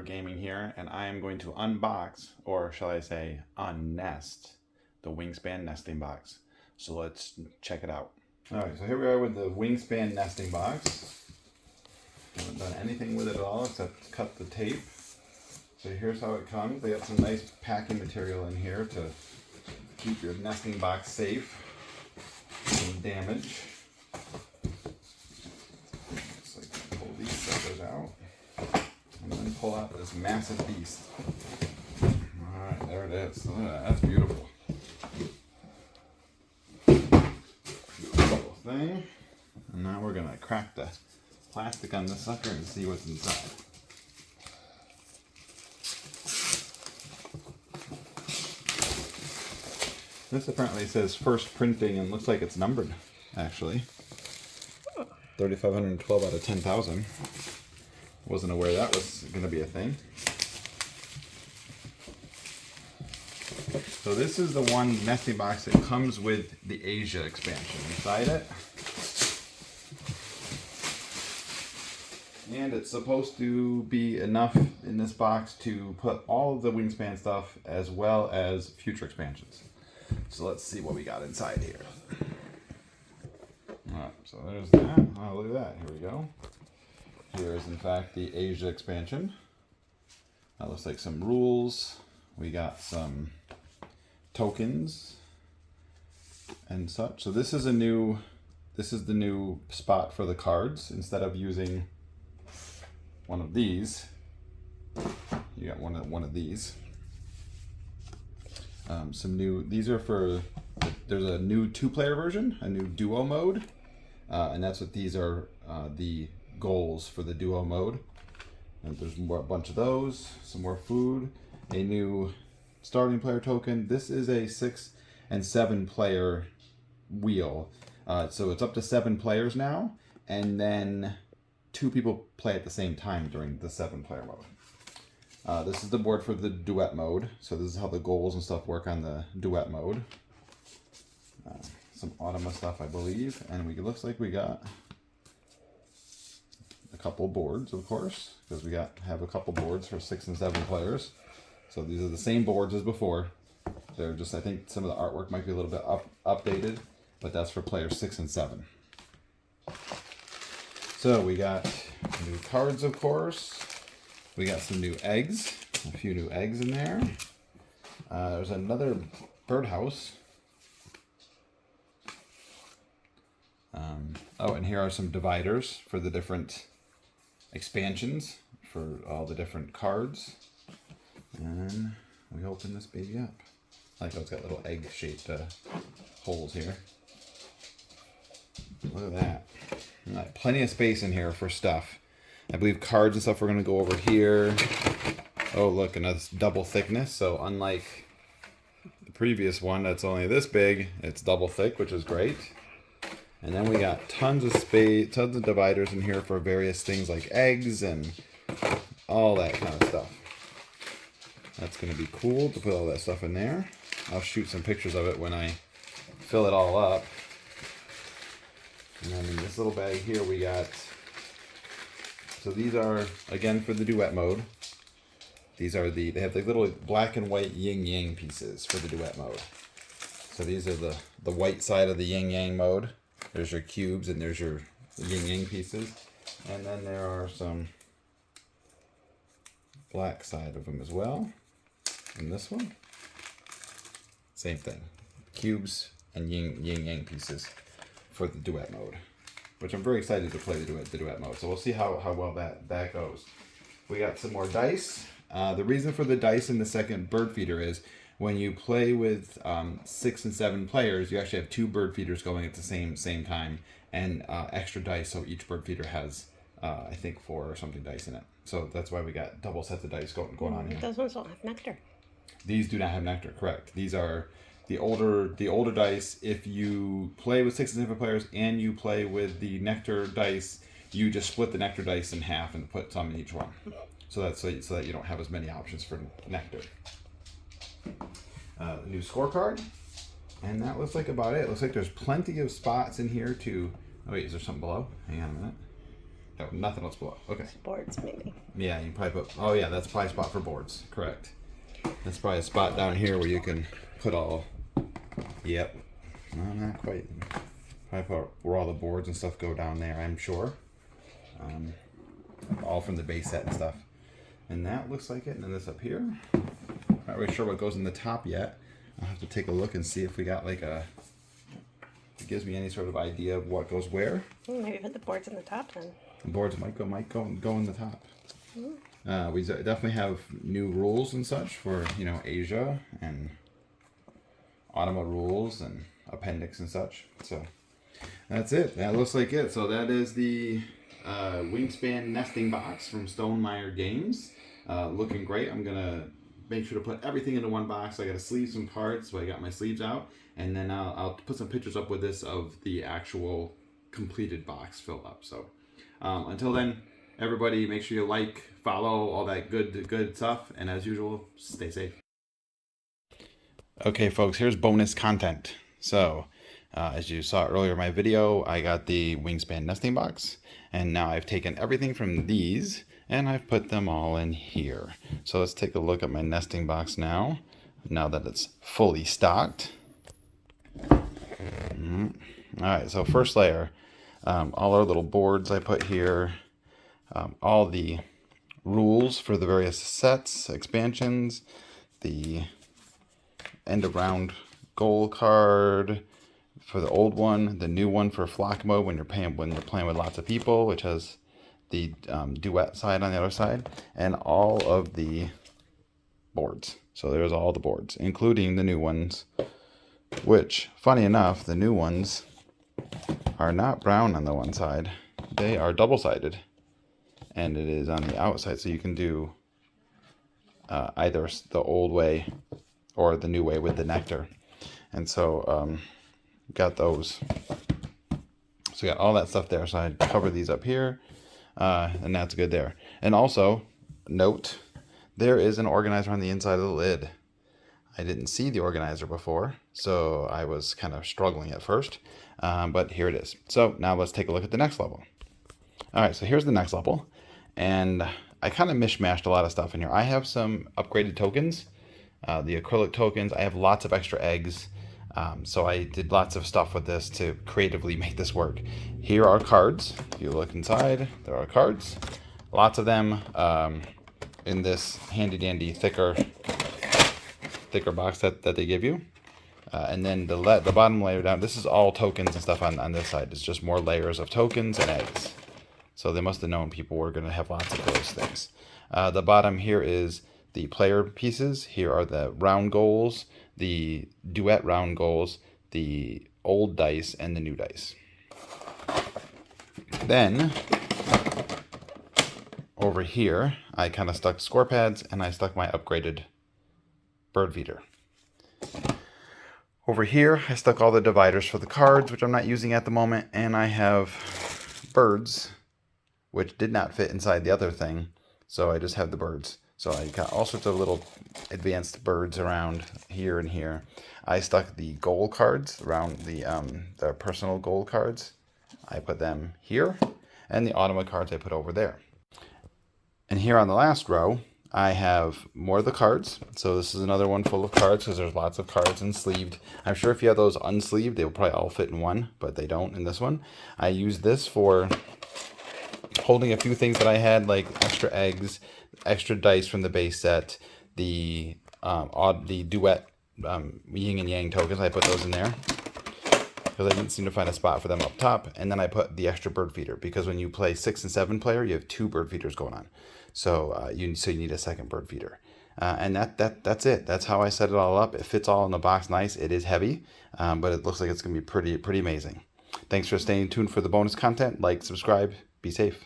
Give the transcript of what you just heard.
Gaming here, and I am going to unbox, or shall I say unnest, the Wingspan nesting box. So let's check it out. Alright, so here we are with the Wingspan nesting box. Haven't done anything with it at all except cut the tape. So here's how it comes. They got some nice packing material in here to keep your nesting box safe from damage. Just like pull these suckers out. And then pull out this massive beast. Alright, there it is. Look at that. That's beautiful. Beautiful thing. And now we're going to crack the plastic on this sucker and see what's inside. This apparently says first printing and looks like it's numbered, actually. 3,512 out of 10,000. Wasn't aware that was going to be a thing. So this is the one nesting box that comes with the Asia expansion inside it. And it's supposed to be enough in this box to put all of the Wingspan stuff as well as future expansions. So let's see what we got inside here. Alright, so there's that. Oh, look at that. Here we go. Here is in fact the Asia expansion. That looks like some rules. We got some tokens and such. So this is the new spot for the cards. Instead of using one of these, you got one of these. These are for, there's a new 2-player version, a new duo mode, and that's what these are, the goals for the duo mode. And there's a bunch of those, some more food, a new starting player token. This is a 6 and 7 player wheel, so it's up to 7 players now, and then 2 people play at the same time during the 7-player mode. This is the board for the duet mode, so this is how the goals and stuff work on the duet mode. Some Automa stuff, I believe, and it looks like we got a couple boards, of course, because we have a couple boards for 6 and 7 players. So these are the same boards as before. They're just, I think some of the artwork might be a little bit updated, but that's for players 6 and 7. So we got new cards, of course. We got some new eggs, a few new eggs in there. There's another birdhouse. Oh, and here are some dividers for the different expansions for all the different cards. And we open this baby up. I like how it's got little egg-shaped holes here. Look at that. Plenty of space in here for stuff. I believe cards and stuff we're going to go over here. Oh, look, another double thickness. So unlike the previous one that's only this big, it's double thick, which is great. And then we got tons of space, tons of dividers in here for various things like eggs and all that kind of stuff. That's going to be cool to put all that stuff in there. I'll shoot some pictures of it when I fill it all up. And then in this little bag here we got, so these are, again, for the duet mode. These are they have the little black and white yin-yang pieces for the duet mode. So these are the white side of the yin-yang mode. There's your cubes and there's your yin-yang pieces. And then there are some black side of them as well. And this one, same thing. Cubes and yin-yang pieces for the duet mode, which I'm very excited to play the duet mode. So we'll see how well that goes. We got some more dice. The reason for the dice in the second bird feeder is when you play with 6 and 7 players, you actually have 2 bird feeders going at the same time, and extra dice, so each bird feeder has I think 4 or something dice in it. So that's why we got double sets of dice going on here. Those ones don't have nectar. These do not have nectar, correct. These are the older dice, if you play with 6 and 7 players and you play with the nectar dice, you just split the nectar dice in half and put some in each one. So that you don't have as many options for nectar. New scorecard, and that looks like about it. It looks like there's plenty of spots in here to. Oh wait, is there something below? Hang on a minute. No, nothing else below. Okay. Boards maybe. Yeah, you can probably put. Oh yeah, that's probably a spot for boards. Correct. That's probably a spot down here where you can put all. Yep. No, not quite. Probably put where all the boards and stuff go down there. I'm sure. All from the base set and stuff. And that looks like it. And then this up here. Not really sure what goes in the top yet. I'll have to take a look and see if we got like a. It gives me any sort of idea of what goes where. Maybe put the boards in the top then. The boards might go in the top. We definitely have new rules and such for Asia and Automa rules and appendix and such. So that's it. That looks like it. So that is the Wingspan nesting box from Stonemaier Games. Looking great. I'm gonna make sure to put everything into one box. I got to sleeve some cards, so I got my sleeves out, and then I'll put some pictures up with this of the actual completed box filled up. So until then, everybody, make sure you like, follow, all that good stuff, and as usual, stay safe. Okay, folks, here's bonus content. So as you saw earlier in my video, I got the Wingspan nesting box, and now I've taken everything from these and I've put them all in here. So let's take a look at my nesting box now that it's fully stocked. All right, so first layer, all our little boards I put here, all the rules for the various sets, expansions, the end of round goal card for the old one, the new one for flock mode when you're playing with lots of people, which has the duet side on the other side, and all of the boards. So there's all the boards, including the new ones, which, funny enough, the new ones are not brown on the one side. They are double-sided, and it is on the outside, so you can do either the old way or the new way with the nectar. And so got those. So got all that stuff there. So I cover these up here, and that's good there. And also, note, there is an organizer on the inside of the lid. I didn't see the organizer before, so I was kind of struggling at first, but here it is. So now let's take a look at the next level. All right, so here's the next level, and I kind of mishmashed a lot of stuff in here. I have some upgraded tokens, the acrylic tokens. I have lots of extra eggs, so I did lots of stuff with this to creatively make this work. Here are cards. If you look inside, there are cards, lots of them in this handy dandy thicker box that they give you. And then the bottom layer down, this is all tokens and stuff on this side. It's just more layers of tokens and eggs. So they must have known people were going to have lots of those things. The bottom here is the player pieces. Here are the round goals, the duet round goals, the old dice, and the new dice. Then over here, I kind of stuck score pads, and I stuck my upgraded bird feeder. Over here, I stuck all the dividers for the cards, which I'm not using at the moment, and I have birds, which did not fit inside the other thing, so I just have the birds. So I got all sorts of little advanced birds around here and here. I stuck the goal cards around the personal goal cards. I put them here, and the Automa cards I put over there. And here on the last row, I have more of the cards. So this is another one full of cards because there's lots of cards and sleeved. I'm sure if you have those unsleeved, they will probably all fit in one, but they don't in this one. I use this for holding a few things that I had, like extra eggs, extra dice from the base set, the duet yin and yang tokens. I put those in there because I didn't seem to find a spot for them up top. And then I put the extra bird feeder because when you play 6 and 7 player, you have 2 bird feeders going on. So you need a second bird feeder. And that's it. That's how I set it all up. It fits all in the box nice. It is heavy, but it looks like it's going to be pretty amazing. Thanks for staying tuned for the bonus content. Like, subscribe, be safe.